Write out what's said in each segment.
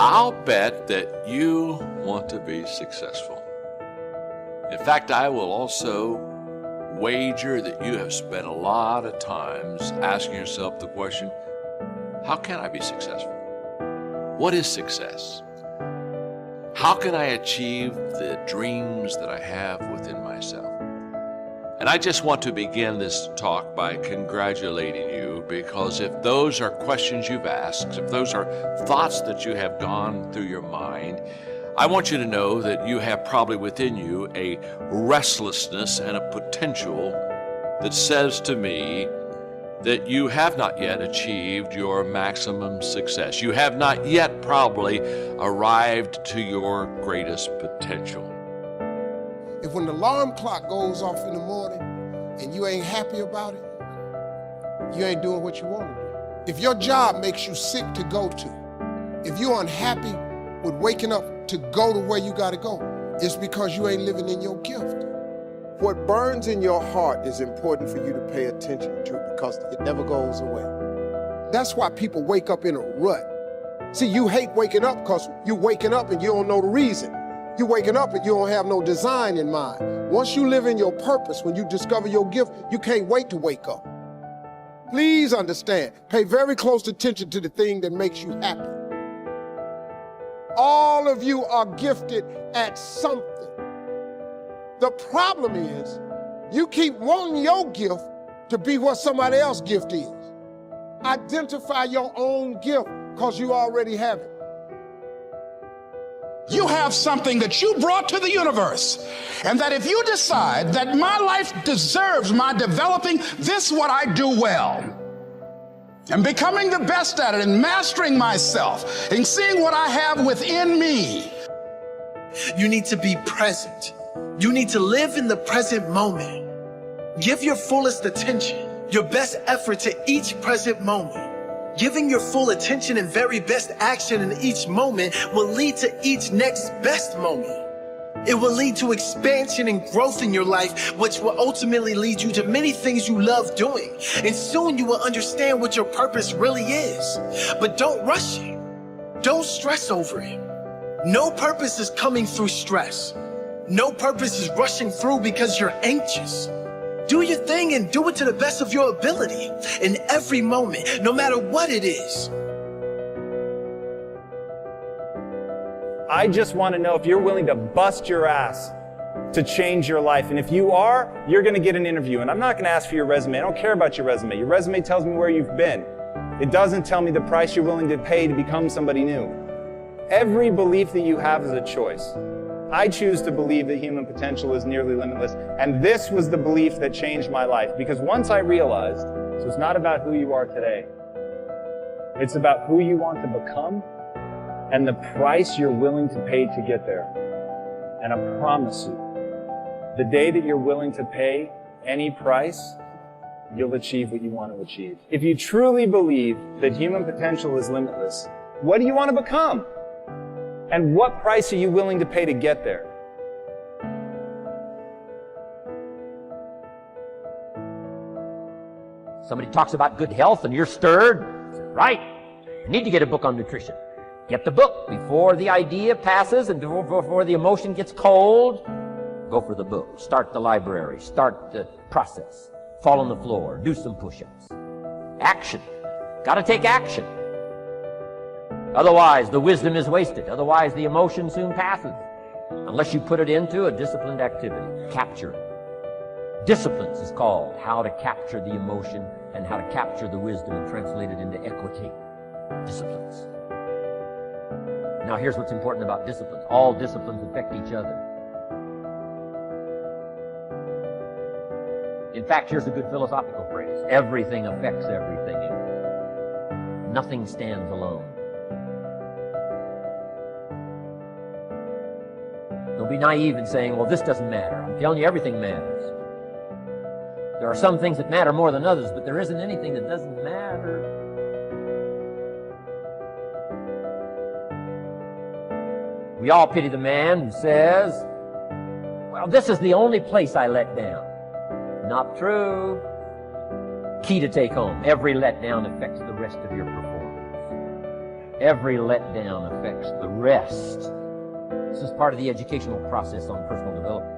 I'll bet that you want to be successful. In fact, I will also wager that you have spent a lot of times asking yourself the question, how can I be successful? What is success? How can I achieve the dreams that I have within myself? And I just want to begin this talk by congratulating you, because if those are questions you've asked, if those are thoughts that you have gone through your mind, I want you to know that you have probably within you a restlessness and a potential that says to me that you have not yet achieved your maximum success. You have not yet probably arrived to your greatest potential. If when the alarm clock goes off in the morning and you ain't happy about it, you ain't doing what you want to do. If your job makes you sick to go to, if you're unhappy with waking up to go to where you got to go, it's because you ain't living in your gift. What burns in your heart is important for you to pay attention to, because it never goes away. That's why people wake up in a rut. See, you hate waking up because you waking up and you don't know the reason. You waking up and you don't have no design in mind. Once you live in your purpose, when you discover your gift, you can't wait to wake up. Please understand, pay very close attention to the thing that makes you happy. All of you are gifted at something. The problem is, you keep wanting your gift to be what somebody else's gift is. Identify your own gift, because you already have it. You have something that you brought to the universe, and that if you decide that my life deserves my developing this what I do well, and becoming the best at it, and mastering myself, and seeing what I have within me. You need to be present. You need to live in the present moment. Give your fullest attention, your best effort to each present moment. Giving your full attention and very best action in each moment will lead to each next best moment. It will lead to expansion and growth in your life, which will ultimately lead you to many things you love doing. And soon you will understand what your purpose really is. But don't rush it. Don't stress over it. No purpose is coming through stress. No purpose is rushing through because you're anxious. Do your thing and do it to the best of your ability in every moment, no matter what it is. I just want to know if you're willing to bust your ass to change your life. And if you are, you're going to get an interview. And I'm not going to ask for your resume. I don't care about your resume. Your resume tells me where you've been. It doesn't tell me the price you're willing to pay to become somebody new. Every belief that you have is a choice. I choose to believe that human potential is nearly limitless, and this was the belief that changed my life, because once I realized, so it's not about who you are today, it's about who you want to become and the price you're willing to pay to get there. And I promise you, the day that you're willing to pay any price, you'll achieve what you want to achieve. If you truly believe that human potential is limitless, what do you want to become? And what price are you willing to pay to get there? Somebody talks about good health and you're stirred. Right. You need to get a book on nutrition. Get the book before the idea passes and before the emotion gets cold. Go for the book. Start the library. Start the process. Fall on the floor. Do some push-ups. Action. Got to take action. Otherwise, the wisdom is wasted. Otherwise, the emotion soon passes. Unless you put it into a disciplined activity. Capture it. Disciplines is called how to capture the emotion and how to capture the wisdom and translate it into equity. Disciplines. Now, here's what's important about disciplines. All disciplines affect each other. In fact, here's a good philosophical phrase. Everything affects everything. Nothing stands alone. Don't be naive in saying, well, this doesn't matter. I'm telling you, everything matters. There are some things that matter more than others, but there isn't anything that doesn't matter. We all pity the man who says, well, this is the only place I let down. Not true. Key to take home. Every letdown affects the rest of your performance. Every letdown affects the rest. This is part of the educational process on personal development.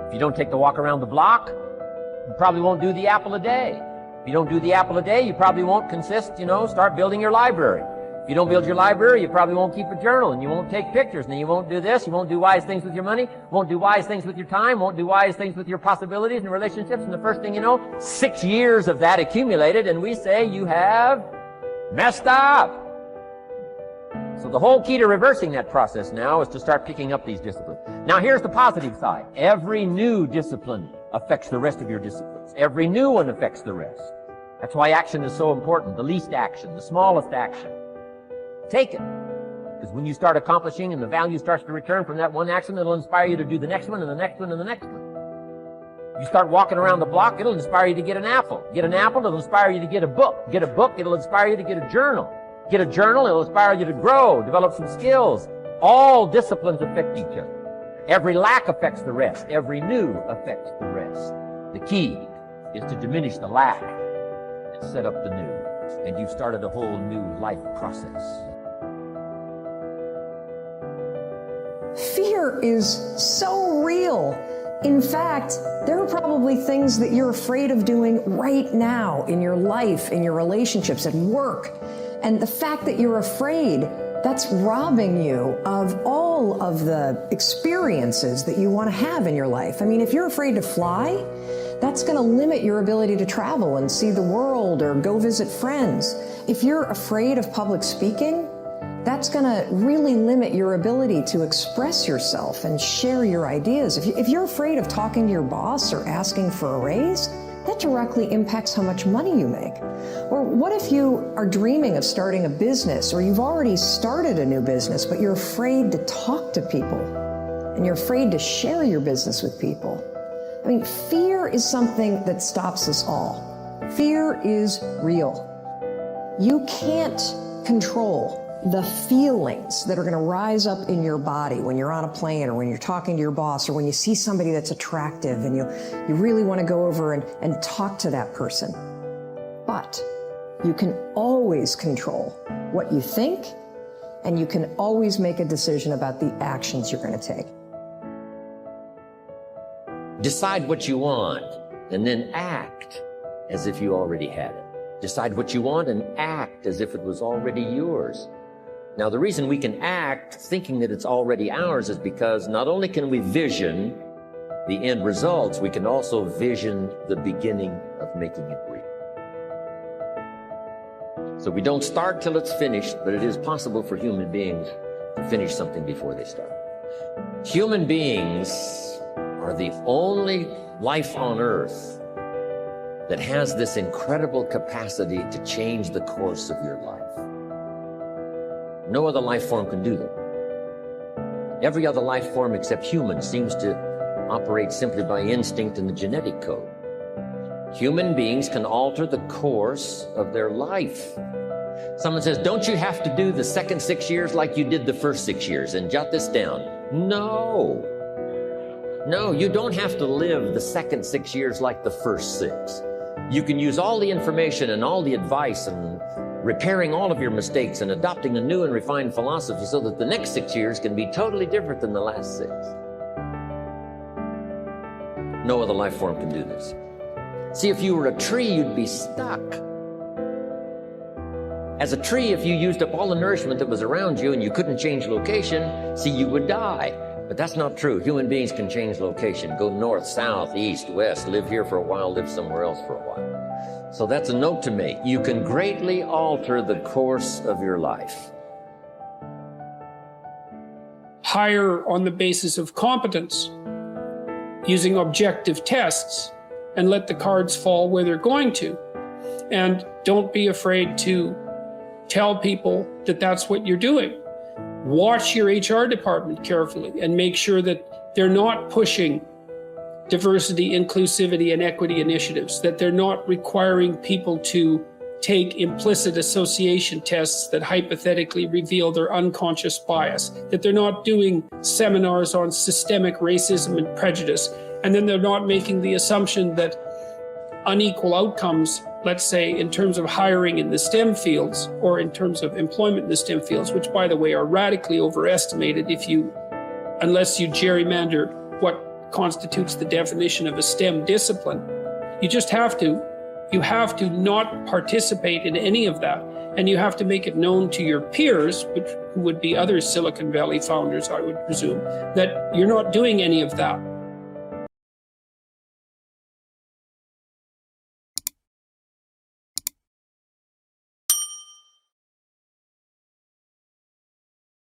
If you don't take the walk around the block, you probably won't do the apple a day. If you don't do the apple a day, you probably won't start building your library. If you don't build your library, you probably won't keep a journal, and you won't take pictures, and then you won't do this, you won't do wise things with your money, won't do wise things with your time, won't do wise things with your possibilities and relationships, and the first thing you know, 6 years of that accumulated, and we say you have messed up. So the whole key to reversing that process now is to start picking up these disciplines. Now here's the positive side. Every new discipline affects the rest of your disciplines. Every new one affects the rest. That's why action is so important. The least action, the smallest action. Take it. Because when you start accomplishing and the value starts to return from that one action, it'll inspire you to do the next one and the next one and the next one. You start walking around the block, it'll inspire you to get an apple. Get an apple, it'll inspire you to get a book. Get a book, it'll inspire you to get a journal. Get a journal, it'll inspire you to grow, develop some skills. All disciplines affect each other. Every lack affects the rest. Every new affects the rest. The key is to diminish the lack and set up the new. And you've started a whole new life process. Fear is so real. In fact, there are probably things that you're afraid of doing right now in your life, in your relationships, at work. And the fact that you're afraid, that's robbing you of all of the experiences that you want to have in your life. I mean, if you're afraid to fly, that's going to limit your ability to travel and see the world or go visit friends. If you're afraid of public speaking, that's going to really limit your ability to express yourself and share your ideas. If you're afraid of talking to your boss or asking for a raise, that directly impacts how much money you make. Or what if you are dreaming of starting a business, or you've already started a new business, but you're afraid to talk to people, and you're afraid to share your business with people? I mean, fear is something that stops us all. Fear is real. You can't control the feelings that are going to rise up in your body when you're on a plane, or when you're talking to your boss, or when you see somebody that's attractive and you really want to go over and talk to that person. But you can always control what you think, and you can always make a decision about the actions you're going to take. Decide what you want and then act as if you already had it. Decide what you want and act as if it was already yours. Now, the reason we can act thinking that it's already ours is because not only can we vision the end results, we can also vision the beginning of making it real. So we don't start till it's finished, but it is possible for human beings to finish something before they start. Human beings are the only life on earth that has this incredible capacity to change the course of your life. No other life form can do that. Every other life form except human seems to operate simply by instinct in the genetic code. Human beings can alter the course of their life. Someone says, don't you have to do the second 6 years like you did the first 6 years? And jot this down. No. No, you don't have to live the second 6 years like the first 6. You can use all the information and all the advice and repairing all of your mistakes and adopting a new and refined philosophy so that the next 6 years can be totally different than the last 6. No other life form can do this. See, if you were a tree, you'd be stuck. As a tree, if you used up all the nourishment that was around you and you couldn't change location, see, you would die. But that's not true. Human beings can change location, go north, south, east, west, live here for a while, live somewhere else for a while. So that's a note to make. You can greatly alter the course of your life. Hire on the basis of competence, using objective tests, and let the cards fall where they're going to. And don't be afraid to tell people that that's what you're doing. Watch your HR department carefully and make sure that they're not pushing diversity, inclusivity, and equity initiatives, that they're not requiring people to take implicit association tests that hypothetically reveal their unconscious bias, that they're not doing seminars on systemic racism and prejudice, and then they're not making the assumption that unequal outcomes, let's say in terms of hiring in the STEM fields or in terms of employment in the STEM fields, which by the way are radically overestimated unless you gerrymander what constitutes the definition of a STEM discipline. You have to not participate in any of that. And you have to make it known to your peers, who would be other Silicon Valley founders, I would presume, that you're not doing any of that.